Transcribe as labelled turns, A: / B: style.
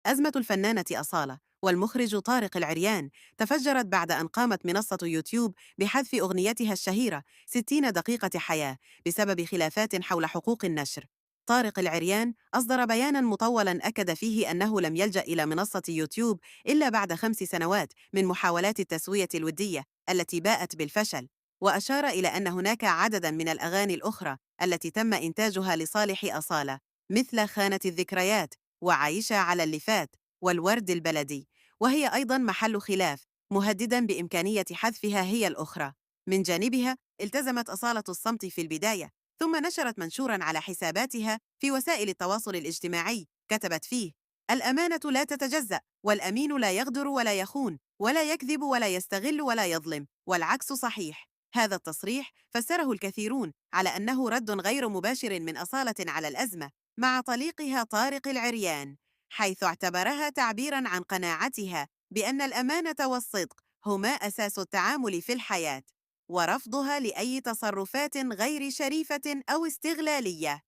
A: أزمة الفنانة أصالة والمخرج طارق العريان تفجرت بعد أن قامت منصة يوتيوب بحذف أغنيتها الشهيرة 60 دقيقة حياة بسبب خلافات حول حقوق النشر. طارق العريان أصدر بياناً مطولاً أكد فيه أنه لم يلجأ إلى منصة يوتيوب إلا بعد 5 سنوات من محاولات التسوية الودية التي باءت بالفشل، وأشار إلى أن هناك عدداً من الأغاني الأخرى التي تم إنتاجها لصالح أصالة، مثل خانة الذكريات وعايشة على اللي فات والورد البلدي، وهي أيضاً محل خلاف، مهدداً بإمكانية حذفها هي الأخرى. من جانبها التزمت أصالة الصمت في البداية، ثم نشرت منشوراً على حساباتها في وسائل التواصل الاجتماعي كتبت فيه: الأمانة لا تتجزأ، والأمين لا يغدر ولا يخون ولا يكذب ولا يستغل ولا يظلم، والعكس صحيح. هذا التصريح فسره الكثيرون على أنه رد غير مباشر من أصالة على الأزمة مع طليقها طارق العريان، حيث اعتبرها تعبيراً عن قناعتها بأن الأمانة والصدق هما أساس التعامل في الحياة، ورفضها لأي تصرفات غير شريفة أو استغلالية.